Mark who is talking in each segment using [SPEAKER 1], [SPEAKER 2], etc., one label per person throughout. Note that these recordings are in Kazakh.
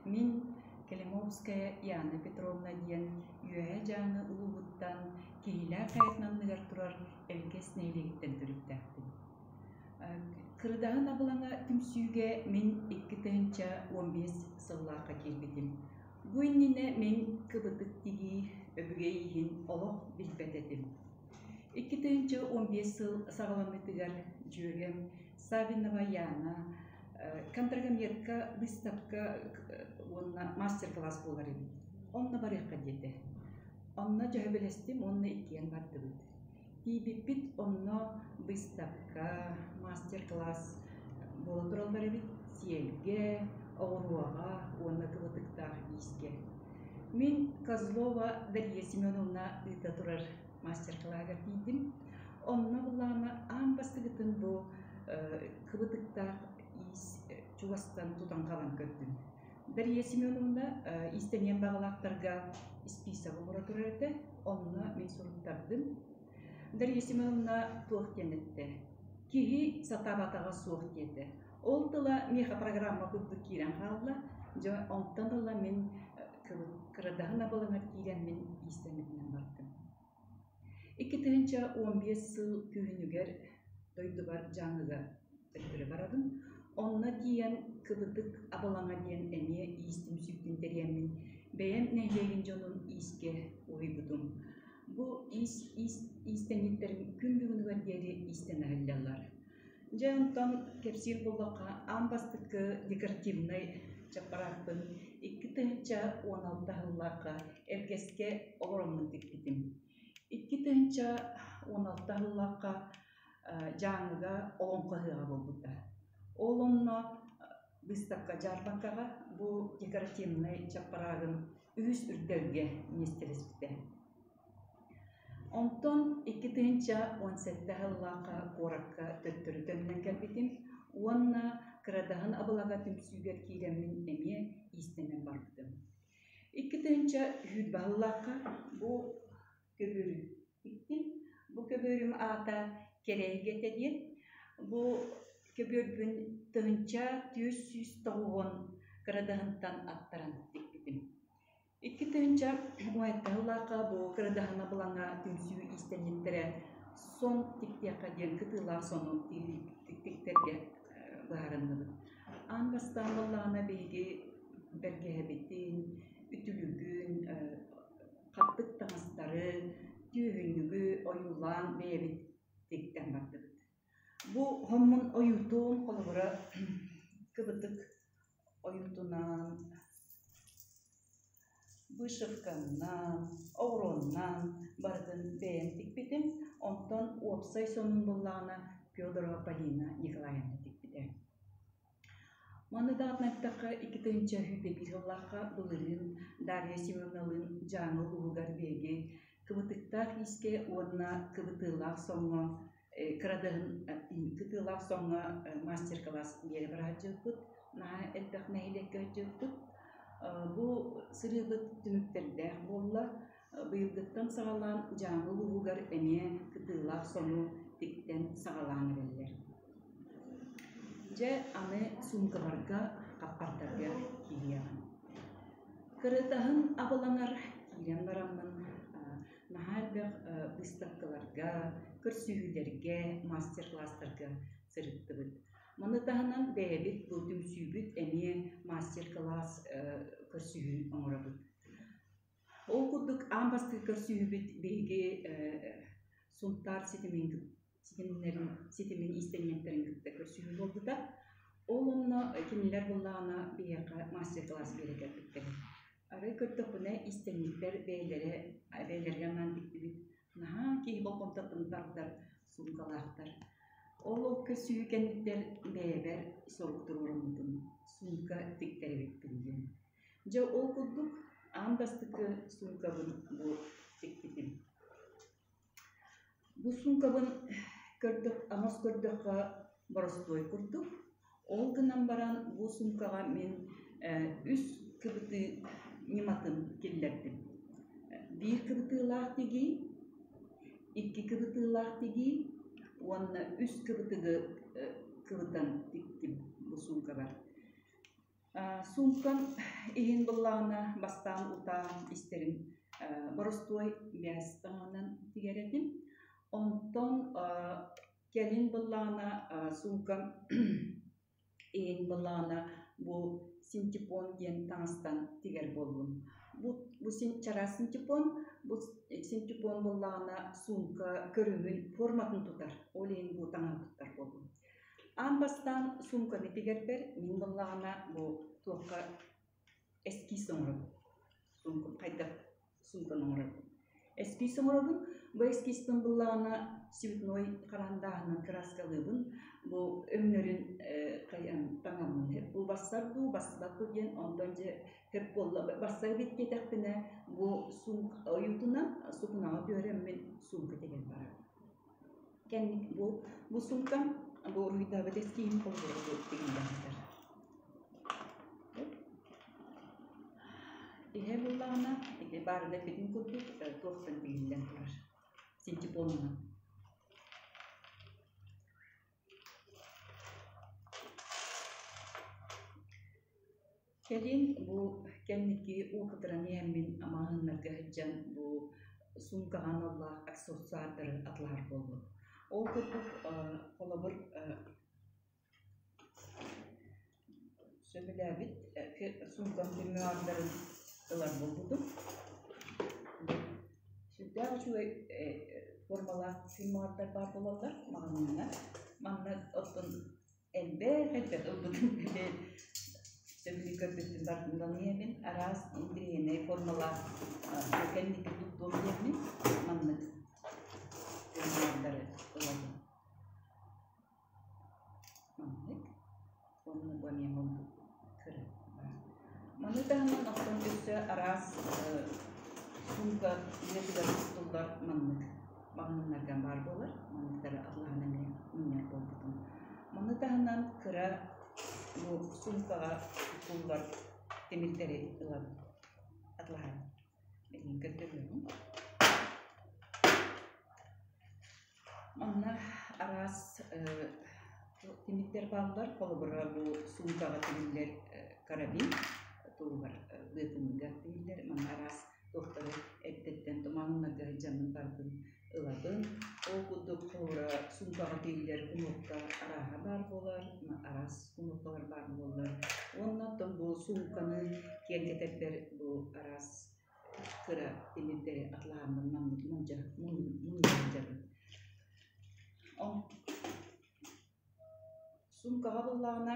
[SPEAKER 1] Min Kelimovskaya Yana Petrovna diyen yüğe canı uluğuttan kihiler kayıtnan nıgar turar elkes neyligitten türüptäktin. Kırıdağın abılana tümsüge min 2-15 sıllarga kirbitim. Bu innine min kıbıtık digi öbügeyihin oloq bilbetetim. 2-15 sıl sağlamıtıgar jürgem Савинова Яна контрагамьетка выставка мастер-класс болар edi. Онна барыққа деді. Онна жөбелестім, онна иккен барды бұд. Тибиппит онна выставка, мастер-класс бола туралдар еді. Сиелге, ауруаға, онна кывытықтар иске. Мен Козлова Дарья Семеновна ыта турар мастер-классқа дейдім. Онна бұлана амбастығытын бұл кывытықтар Чугастан тутан қалан көттін. Дарья Семеновна истенен бағалақтарға список омыра тұрарды, онына мен сұрыптардым. Дарья Семеновна туық тенетті. Кихи сатабатаға суық деді. Ол тыла меха программа күрді кейрен қалла, онтан тыла мен кырыдағына болыңар кейрен мен истеметінен бардым. 2-15 сыл күйінігер дойдугар жаңыға өттірі барадым. Онна диен кыбытык абалаңа диен эне истим сүптин териямин бәйем нәйлеген жонун иске ойбудум. Бу истениттерин күнбүгүнүгөр дери истен агыллалар. Жаунтан кепсил боллака амбастыкы декоративный чапаракпын 2-16 хыллака эркеске оромун тикпитим. 2-16 хыллака жаңыга оңкыга болбута. Олонна выставка жарбакаға бұл декоративный чаппарағын үз үрдерге нестелеспіті. Онтон 2-17 хыллаға қоракка төттірі төннен кәлбетім, онна кырадағын абылаға түмсүйгер кейремін әме истемен барбытым. 2-20 хыллаға бұл көбірі иттім. Бұл көбірім ата кереге теден. Бұл көбірбін тұнча 190 кырадағынтан аттаран текпетім. 2-17 хыллаға бұл кырадағына бұлаңа түмсүй истенеттері сон тектеқа ден кытылар сону тектерге бағарынды. Анбастан бұлағына бейге бәргәбетін, үтілігін, қаттық таңыстары, түйінігі, ойулан бейбет тектен барды. Бұл хоммун ойутуун қолығыра кыбытык ойутунан, вышивканан, ауронан бардын бейін текпетім. Онтан уапсай сонун боллағына Федорова Полина Николаевна текпеті. Маны дағытнаттаққа 2-1 хыллаққа бұлырын Дарья Семеновналын жаңы ұлығар беге кыбытыктар иске орна кыбытылақ соңы кытылақ соңы мастер-класс бері барат жылпыт, наға әлбәқ нәйлекке жылпыт. Бұл сырыбыт түміктердәқ болла, бұйылдықтан сағалан жаңы ұлығар әне кытылақ соңы тіктен сағалан әрелер. Жа аны сумкаларға қапқартарға кейлияған. Кырытағын абылаңар кейлен барамын, наға әлбәқ выставкаларға, көрсүйілерге, мастер-класстарға сырытты бұд. Мұнытағынан бәйбет бұл түмсүйбіт әме мастер-класс көрсүйіл оңыра бұд. Ол күрдік амбасты көрсүйбіт бейге сұнтар сетімен истенеттерін күтті көрсүйіл олдыда. Ол онына кенелер болағына бейеқа мастер-класс берекер біттері. Арай көрдік бұна истенеттер бәйлерге мән бікті біт. Наға кей бұл контактындардар сумкалақтар. Ол көсүйкендіктер бәйбер соғықтыр орындың сумка тіктері бекпілген. Жа ол күрдік амдастықы сумкабын бұл тіктетім. Бұл сумкабын көрдік, амас көрдіққа барыстой көрдік. Ол гынан баран бұл сумкаға мен үз кібіті нематын келдердім. Bir kıvıtığlar tegi, 2 kıvıtığlar tegi, onunla 3 kıvıtığı kıvıtan diktim bu sunka var. Сумкан иһин буллаана бастаан утаан истерин боростой бяс таңанан тигеретим. Онтон келин буллаана сумкан иһин буллаана бу синтепон диэн таңастан тигер болбун. Бу чара синтепон, бу синтепон буллаана сумка көрүгүн форматын тутар. Олин бу таңан тутар болбун. Ан бастан сумканы тигербер, мин буллаана бу туакка эскиз оңроб. Сумка кайда сумканы оңроб. Эскиз оңробун, бу эскизтен буллаана цветной карандаһынан краскалыбын. Бу өмнөрүн каян таңамын. Бу бассарду, бассабату диэн онтон же хеп болла. Бассар бит кетекпине бу сумка оютунан супунага дөрөммен сумка деген бар. Кенник бу сумкам бу руйдабыт эскиин колдорду дегендер. Ihe буллаана ике барды битин курдук тоқтан бигиллен турар. Синтепонна. Келин бу кенники укыдыран емин амаһыннарга хаджан бу сумкахан Аллах аксессуардар атлар болду. Ол курдук колобур сөбүләбит сумкан фирмалардарын ылар болбуду. Сюда шуй формала фирмалардар бар болалар магынына. Манна оттон элбет олбудун сөбүлү көпөттүн бартындан емин арас индирене формала кенники туттур емин манна фирмалардары ылар. Маннык онны бонемон кыры. Манытаһынан оттон өссө арас сумка нетилер туттулар маннык. Магыннарган бар болар. Манныктары Аллахын миннер болбутун. Манытаһынан кыра бу сумкага туттулар темиртери ылар. Атлаһын. Мен көтөрөм. Манна арас темиттер балдар колобура бу сумкага темирлер карабин туулар бытынга темирлер манна арас доктор эттеттен томанына жанын бардын ылабын ол кудук колобура сумкага темирлер кумукта араха бар болар арас кумукталар бар болар оннотон бу сумканы кергетеппер бу арас кыра темирдери атлаамын мунжа сумкага буллаана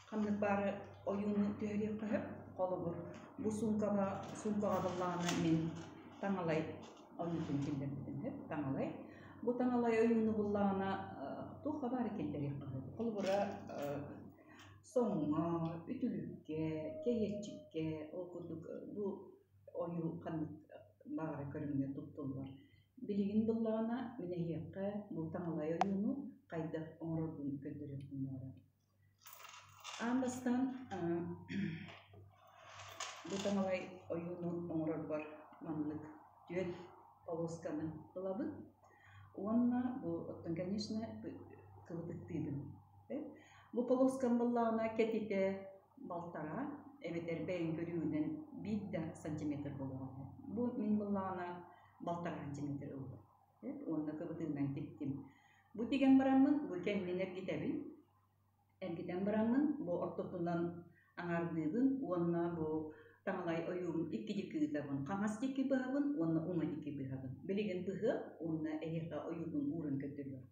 [SPEAKER 1] кандык бары оюну төрөп кыйып колобур бу сумкага буллаана мен таңалай оюнун килдердим таңалай бу таңалай оюну буллаана туха бар экендери кыйып колобура соңуңа ütülükке кейетчикке окудук бу ою кандык бары көрүнгө туттулар билигин буллаана минехиякка бу таңалай оюну кайда оңордун көндөрөтүн бары. Андастан бу таңалай оюну оңорор бар манлык жөн полосканы булабын. Онна бу оттон конечно кыбытыктыйдын. Бу полоскан буллаана кетите балтара эбетер бейин көрүүнөн 1 сантиметр болгон. Бу мин буллаана балтара сантиметр болду. Онна кыбытыгынан кеттим. Бу деген барамын, бу кемненер гитебин. Эргиден барамын, бу ортотунан аңардыбын, онна бу таңалай оюм 2 дикибын, каңас дики быһабын, онна уңа дики быһабын. Билеген быһы, онна эһерга оюдун урын көтөрүлөр.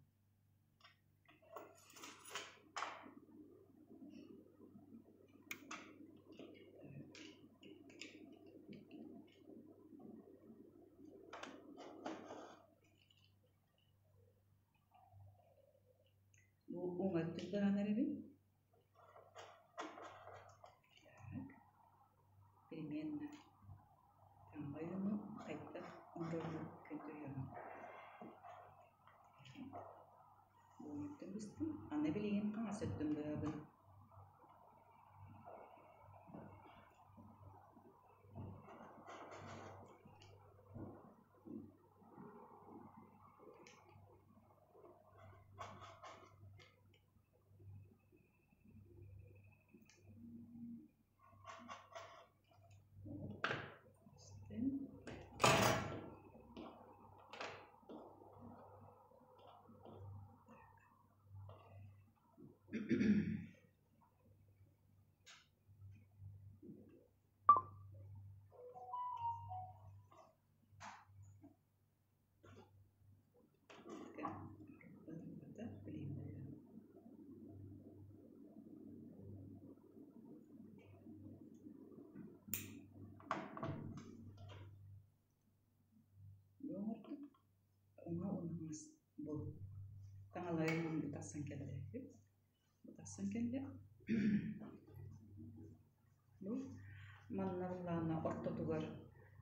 [SPEAKER 1] Bu uңа түбәнәрбин. Примерно. Таңгайны кайтта оңролу көтөрөм. Бу үттүбүстү. Аны билген каңа сөттүм бабын. Butasın kelle. Bu mannavlana orta duvar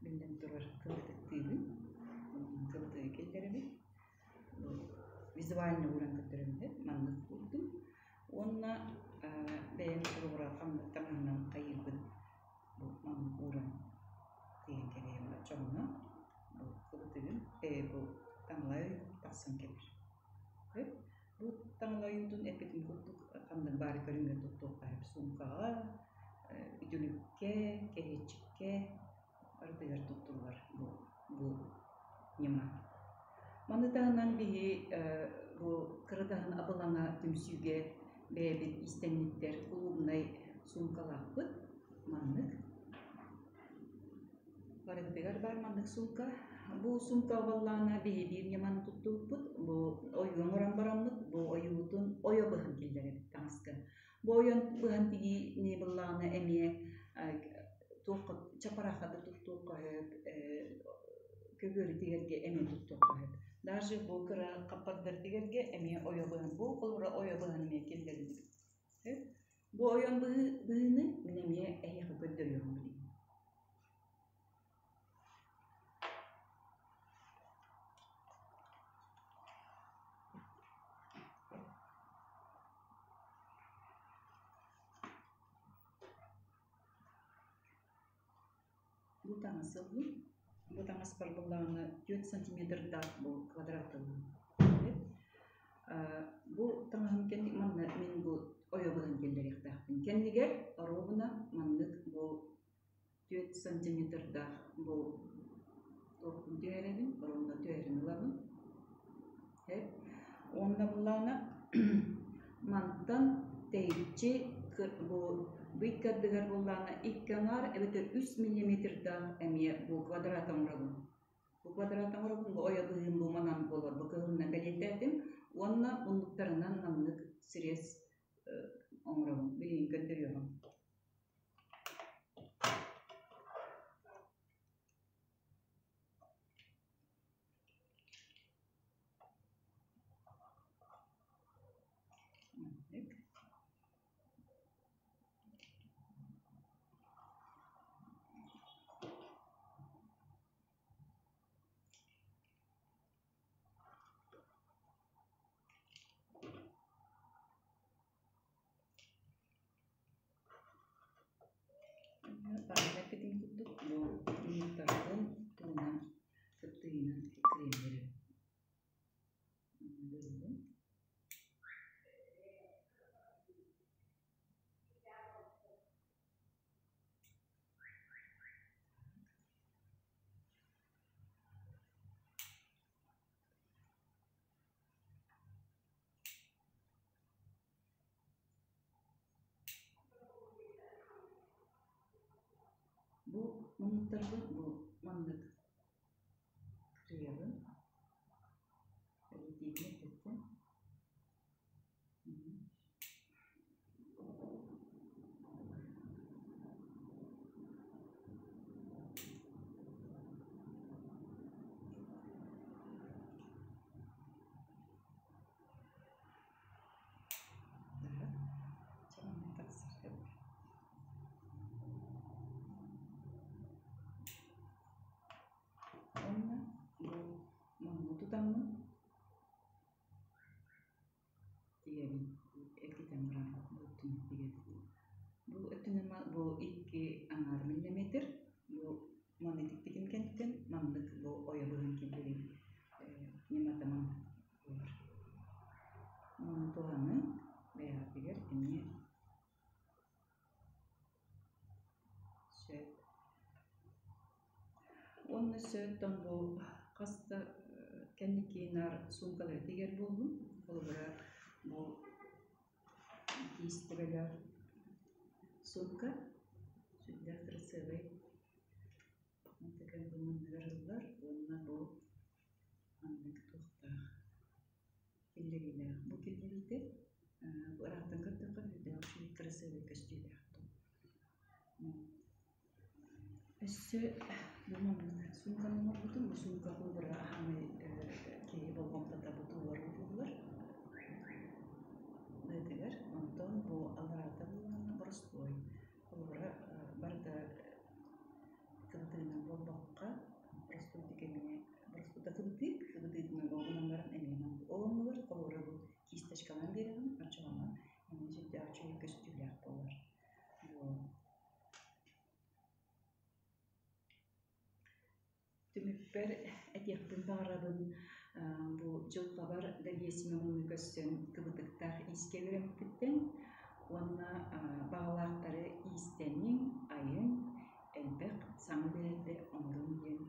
[SPEAKER 1] binden duvar kılıtık değil. Kılıtığı kelleri bir. Visualini uğran kötürümde manlık buldum. Onunla beğen kılıvıra tamamen kayıldı. Bu manlık uğran diyen keleyim çoğuna. Bu kılıtığın bu tanlay taksın kelir. Bu tanlayudun epitin kutuk kandan bari körünge tuttuk hep sunkağa, idülükke, keheçikke arıdıgar tutturlar bu nyama. Manıtağından bihi bu kırıdağın abılana tümsüge bir istenlikler kulubunay sunkalakpıt manlık. Arıdıgar bar manlık sunka. Bu sumka vallana bir yaman tuttuğuput, bu oyun oran baramlık, bu oyutun oya bahın killeri tanıskı. Bu oyun bahın tigi ne vallana emiye tuğuk çaparakada tuttuğuk kögörü tigerge emiye tuttuğuk kahıp. Darjı bu kıra kapattır tigerge emiye oya bahın, bu kolura oya bahın emiye killeri. Bu oyun bahını emiye eyyakı gönderiyor. Bu tangas perbelahnya 4 cm dak bu kvadratı. Bu tengah mungkin di mana min bu oyo bahan kelleri dak. Kendiger arobuna manlık bu 4 cm dak bu topun diğerin arobuna diğerin lavın. Onda bulana mantan teyci bu büyük degar bulana ikkanar evet 3 mm da emiye bu kvadratan rabun. Bu kvadratan rabun bu oya bıhım bu manan bolor bu kıhımna belirtedim. Onna bunduklarından manlık sires onrabun bilin gönderiyorum. Pakai keting kutuk bu tarun tunan ketuinan kremere. Bu memutarkan bu manlık kremere. Jadi tiga itu. Bu iki angar milimeter bu manitik bikin kenten manlık bu oya bölüm kibiri nyama teman tuhanı veya bilir ini şey onun söyleten bu kasta kendi kinar sunkaları diğer buldum kolubra bu istireler sunka sudah tersebai nantikan pemendarlar warna bu anak tuhta killerina bu killerite bu aratan katakan sudah tersebai kasjilah esse memang sunka nomor itu sunka kubra ame ke babam tata butuh war бу аларата булган борстой. Олора барда кыбытынан болбокка борстой дегене борстойда кыбытынан болгонларын эмемин. Олонлар олора бу кисточкалар берген ачыгана. Эми жерде ачыгы көстүлөр болар. Түмүппер этиэхпин баарабын бу жылкабар дәресимемуны көссөн кыбытыктар искелеремпиттен уонна багалаактары истенин айын элбек саңы берерде ондон ен